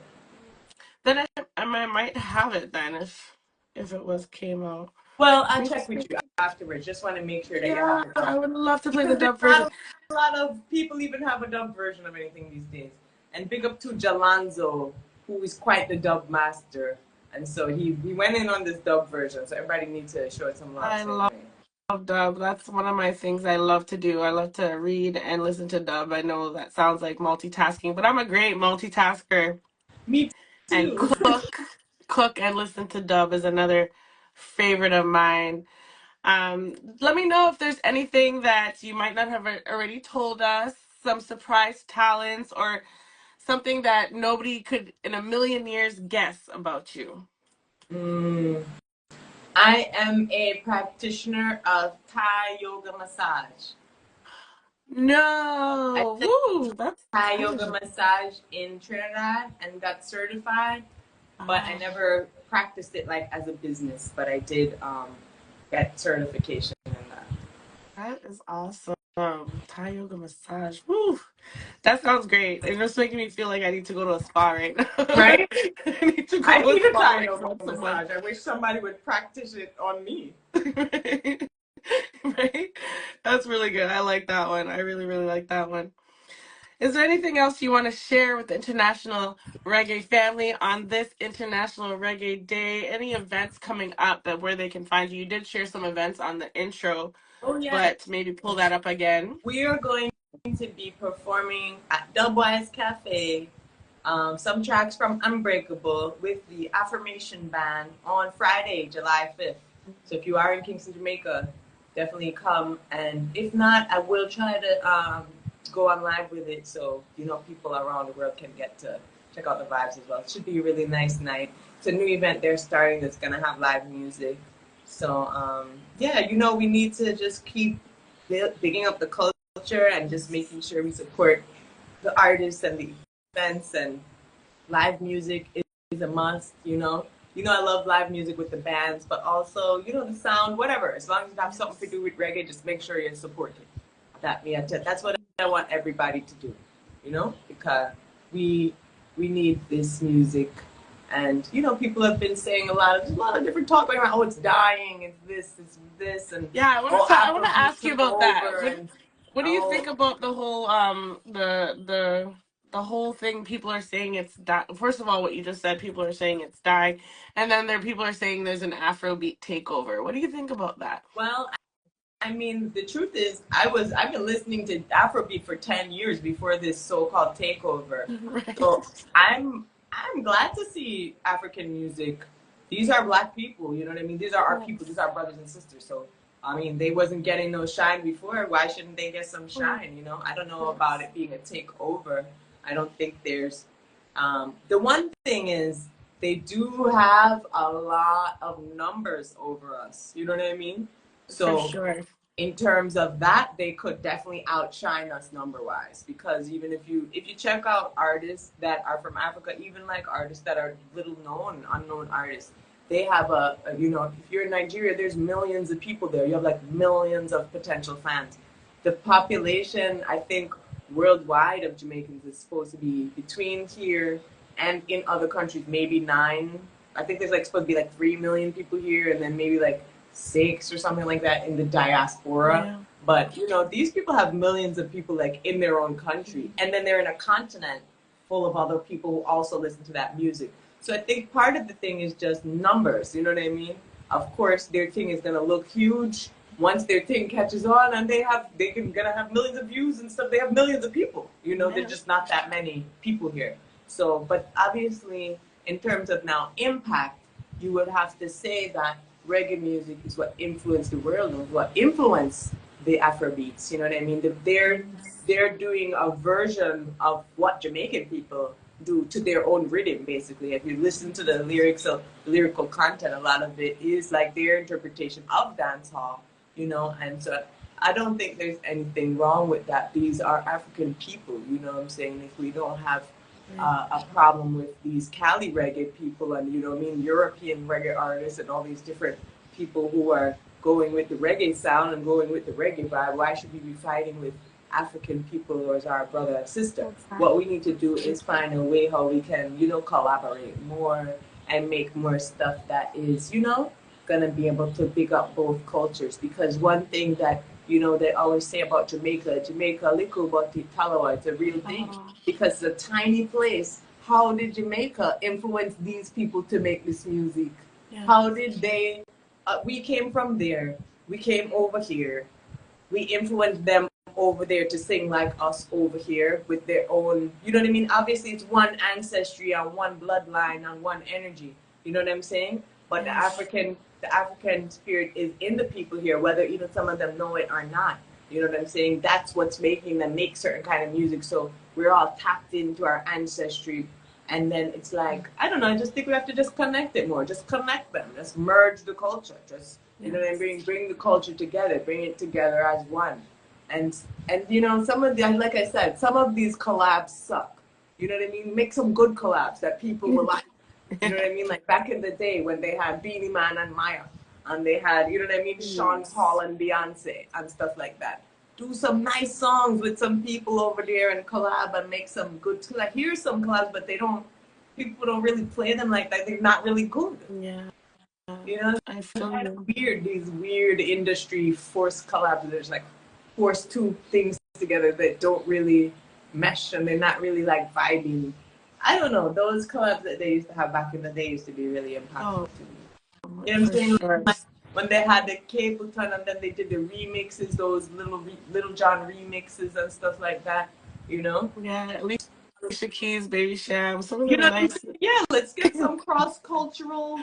Then I might have it then if it was came out. Well, Let I'll me check just with you afterwards. Just want to make sure that you yeah, have the dub I would love to play the because there's dub version. not a lot of people even have a dub version of anything these days. And big up to Jalanzo, who is quite the dub master. And so he went in on this dub version. So everybody needs to show it some love. I So love anyway. dub. That's one of my things I love to do. I love to read and listen to dub. I know that sounds like multitasking, but I'm a great multitasker. Me And too. cook and listen to dub is another favorite of mine. Let me know if there's anything that you might not have already told us, some surprise talents, or something that nobody could in a million years guess about you. Mm. I am a practitioner of Thai yoga massage. I No, took woo, that's Thai yoga exciting. massage in Trinidad and got certified, but I Oh, never practiced it like as a business. But I did get certification in that. that is awesome. Thai yoga massage. Woo, that sounds great. It's just making me feel like I need to go to a spa right now. Right? I need to go I to a need a spa Thai like yoga once a month. massage. I wish somebody would practice it on me. Right? Right? That's really good. I like that one. I really, really like that one. Is there anything else you want to share with the International Reggae family on this International Reggae Day? Any events coming up that where they can find you? You did share some events on the intro, Oh yeah, but maybe pull that up again. we are going to be performing at Dubwise Cafe. Some tracks from Unbreakable with the Affirmation Band on Friday, July 5th. So if you are in Kingston, Jamaica, definitely come. And if not, I will try to go on live with it, so people around the world can get to check out the vibes as well. It should be a really nice night. It's a new event they're starting that's gonna have live music. So yeah, we need to just keep digging up the culture and just making sure we support the artists and the events, and live music is a must. I love live music with the bands, but also the sound, whatever. As long as you have something to do with reggae, just make sure you support it. That's what I want everybody to do. Because we need this music, and people have been saying a lot of different talk about, oh, it's dying, it's this, and Yeah, I want to Afrobeat ask you took about that. over, and What do you oh. think about the whole the whole thing? People are saying it's first of all, what you just said, people are saying it's dying, and then people are saying there's an Afrobeat takeover. What do you think about that? Well, I mean, the truth is, I've been listening to Afrobeat for 10 years before this so-called takeover. Right. So I'm glad to see African music. These are Black people, you know what I mean? These are our people. These are our brothers and sisters. So I mean, they wasn't getting no shine before. Why shouldn't they get some shine? I don't know about it being a takeover. I don't think there's. The one thing is, they do have a lot of numbers over us. You know what I mean? So For sure. in terms of that, they could definitely outshine us number-wise, because even if you check out artists that are from Africa, even like artists that are little known, unknown artists, they have if you're in Nigeria, there's millions of people there. You have like millions of potential fans. The population, I think, worldwide of Jamaicans is supposed to be between here and in other countries, maybe 9. I think there's like supposed to be like 3 million people here, and then maybe like 6 or something like that in the diaspora. Yeah. But these people have millions of people like in their own country, and then they're in a continent full of other people who also listen to that music. So I think part of the thing is just numbers. You know what I mean? Of course, their thing is gonna look huge once their thing catches on, and they're gonna have millions of views and stuff. They have millions of people. There's just not that many people here. So, but obviously, in terms of now impact, you would have to say that reggae music is what influenced the world and what influenced the Afrobeats. You know what I mean? They're doing a version of what Jamaican people do to their own rhythm, basically. If you listen to the lyrical content, a lot of it is like their interpretation of dancehall, and so I don't think there's anything wrong with that. These are African people, you know what I'm saying? If we don't have a problem with these Cali reggae people and, European reggae artists and all these different people who are going with the reggae sound and going with the reggae vibe, why should we be fighting with African people or as our brother and sister? What we need to do is find a way how we can, collaborate more and make more stuff that is, gonna be able to big up both cultures. Because one thing that they always say about Jamaica, little but Talawa, it's a real thing. Because it's a tiny place. How did Jamaica influence these people to make this music? Yeah. How did they, we came from there, we came over here, we influenced them over there to sing like us over here with their own, you know what I mean? Obviously it's one ancestry and one bloodline and one energy, you know what I'm saying? But the African spirit is in the people here, whether even some of them know it or not. You know what I'm saying? That's what's making them make certain kind of music. So we're all tapped into our ancestry. And then it's like, I don't know, I just think we have to just connect it more. Just connect them. Just merge the culture. Just, you know what I mean? Bring the culture together. Bring it together as one. And some of the, like I said, some of these collabs suck. You know what I mean? Make some good collabs that people will like. You know what I mean? Like back in the day when they had Beanie Man and Maya, and they had, you know what I mean, Sean Paul and Beyonce and stuff like that. Do some nice songs with some people over there and collab and make some good. I hear some collabs, but people don't really play them like that. They're not really good. Yeah. I feel kind of weird. These weird industry forced collabs. There's like force two things together that don't really mesh and they're not really like vibing. I don't know. Those collabs that they used to have back in the day used to be really impactful to me. You know what I'm saying? Sure. Like when they had the Capleton and then they did the remixes, those little John remixes and stuff like that, Yeah, Alicia Keys, Baby Sham, some of them nice. Yeah, let's get some cross-cultural,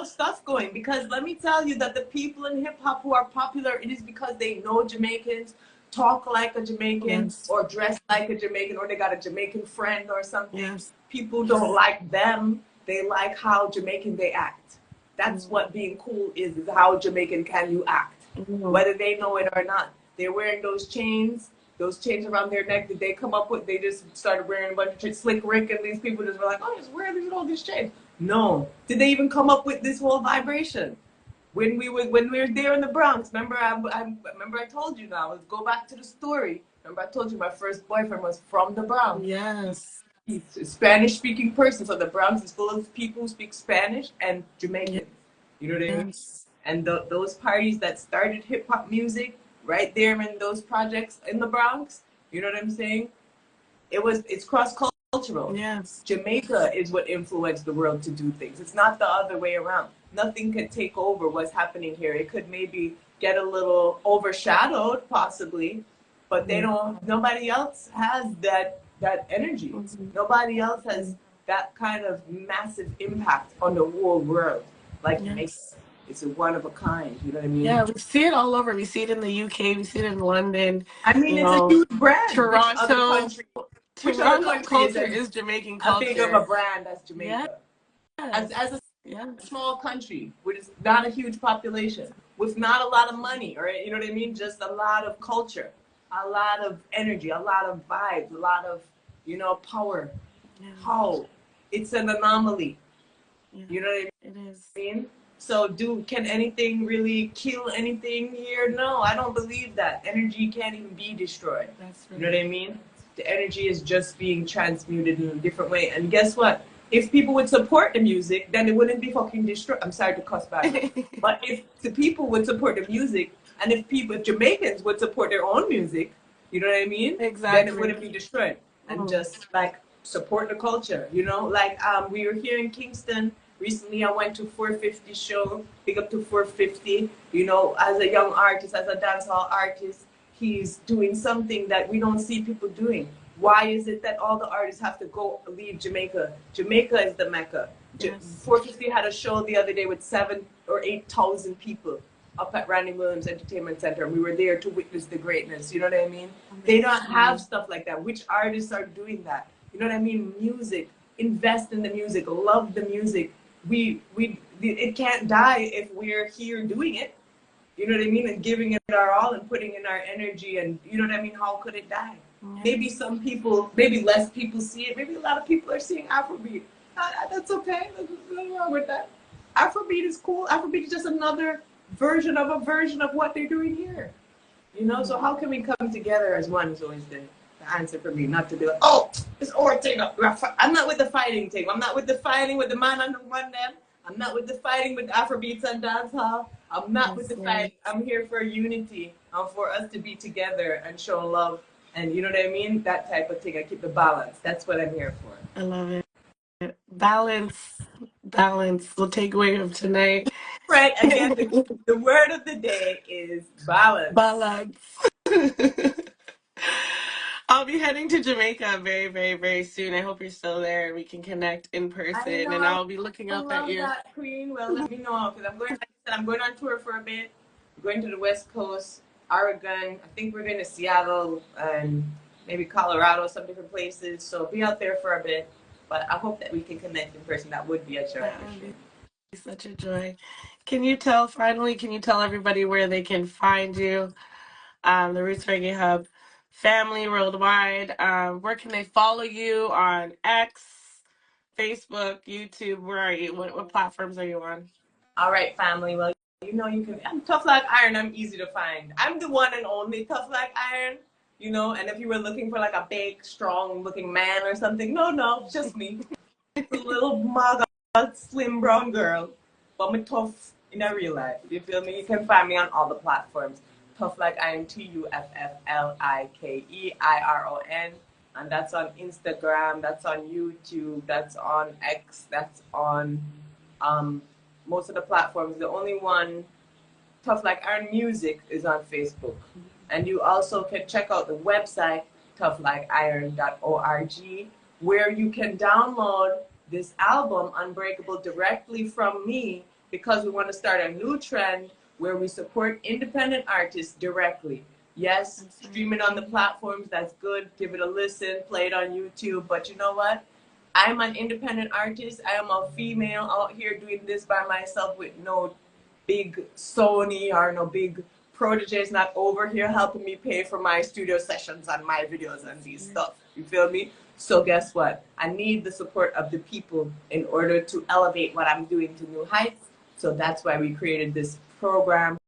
stuff going. Because let me tell you that the people in hip-hop who are popular, it is because they know Jamaicans, talk like a Jamaican Yes. or dress like a Jamaican, or they got a Jamaican friend or something. Yes. People don't like them. They like how Jamaican they act. That's what being cool is how Jamaican can you act, whether they know it or not. They're wearing those chains around their neck that they come up with. They just started wearing a bunch of Slick Rick, and these people just were like, oh, just wear all these chains. No. Did they even come up with this whole vibration? When we were there in the Bronx, remember I told you now. Let's go back to the story. Remember I told you my first boyfriend was from the Bronx. Yes. He's a Spanish speaking person, so the Bronx is full of people who speak Spanish and Jamaicans. You know what I mean? And those parties that started hip hop music right there in those projects in the Bronx, you know what I'm saying? It's cross cultural. Yes. Jamaica is what influenced the world to do things. It's not the other way around. Nothing could take over what's happening here. It could maybe get a little overshadowed, possibly, but they don't. Nobody else has that energy. Nobody else has that kind of massive impact on the whole world like Jamaica. It's a one of a kind. You know what I mean? Yeah, we see it all over. We see it in the UK. We see it in London. I mean, it's a huge brand. Toronto. Which other country culture is Jamaican culture. I think of a brand as Jamaica. As a small country with not a huge population, with not a lot of money, or you know what I mean, just a lot of culture, a lot of energy, a lot of vibes, a lot of power. How it's an anomaly. You know what I mean? It is. So can anything really kill anything here? No, I don't believe that. Energy can't even be destroyed. You know what I mean? The energy is just being transmuted in a different way. And guess what? If people would support the music, then it wouldn't be fucking destroyed. I'm sorry to cuss back. But if the people would support the music, and if Jamaicans would support their own music, you know what I mean? Exactly. Then it wouldn't be destroyed. And just like support the culture, like we were here in Kingston. Recently, I went to 450 show, big up to 450. As a young artist, as a dancehall artist, he's doing something that we don't see people doing. Why is it that all the artists have to leave Jamaica? Jamaica is the Mecca. 450 had a show the other day with 7,000 or 8,000 people up at Randy Williams Entertainment Center. And we were there to witness the greatness. You know what I mean? They don't have stuff like that. Which artists are doing that? You know what I mean? Music. Invest in the music. Love the music. It can't die if we're here doing it. You know what I mean? And giving it our all and putting in our energy, and you know what I mean? How could it die? Maybe some people, maybe less people see it. Maybe a lot of people are seeing Afrobeat. That's okay. There's nothing wrong with that. Afrobeat is cool. Afrobeat is just another version of what they're doing here. So how can we come together as one is always the answer for me, not to be like, oh, it's our thing. I'm not with the fighting thing. I'm not with the fighting with the man and the one them. I'm not with the fighting with Afrobeats and dancehall. I'm not with the fight. I'm here for unity and for us to be together and show love. And you know what I mean? That type of thing. I keep the balance. That's what I'm here for. I love it. Balance. The takeaway of tonight. Right. Again, the word of the day is balance. Balance. I'll be heading to Jamaica very, very, very soon. I hope you're still there and we can connect in person. And I'll be looking up at you. That, Queen. Well, let me know, because I'm going on tour for a bit. I'm going to the West Coast, Oregon. I think we're going to Seattle and maybe Colorado, some different places. So be out there for a bit. But I hope that we can connect in person. That would be a joy. That would be such a joy. Can you tell everybody where they can find you? The Roots Reggae Hub family worldwide. Where can they follow you on X, Facebook, YouTube? Where are you? What platforms are you on? All right, family. Well, you can. I'm Tuff Like Iron. I'm easy to find. I'm the one and only Tuff Like Iron. And if you were looking for like a big, strong-looking man or something, no, just me. A little mug, slim brown girl, but I'm tough in a real life. You feel me? You can find me on all the platforms. Tuff Like Iron, TuffLikeIron, and that's on Instagram, that's on YouTube, that's on X, that's on most of the platforms. The only one, Tuff Like Iron Music, is on Facebook. And you also can check out the website, tufflikeiron.org, where you can download this album, Unbreakable, directly from me, because we want to start a new trend where we support independent artists directly. Yes, stream it on the platforms, that's good. Give it a listen, play it on YouTube. But you know what? I'm an independent artist. I am a female out here doing this by myself with no big Sony or no big proteges not over here helping me pay for my studio sessions and my videos and these stuff. You feel me? So guess what? I need the support of the people in order to elevate what I'm doing to new heights. So that's why we created this program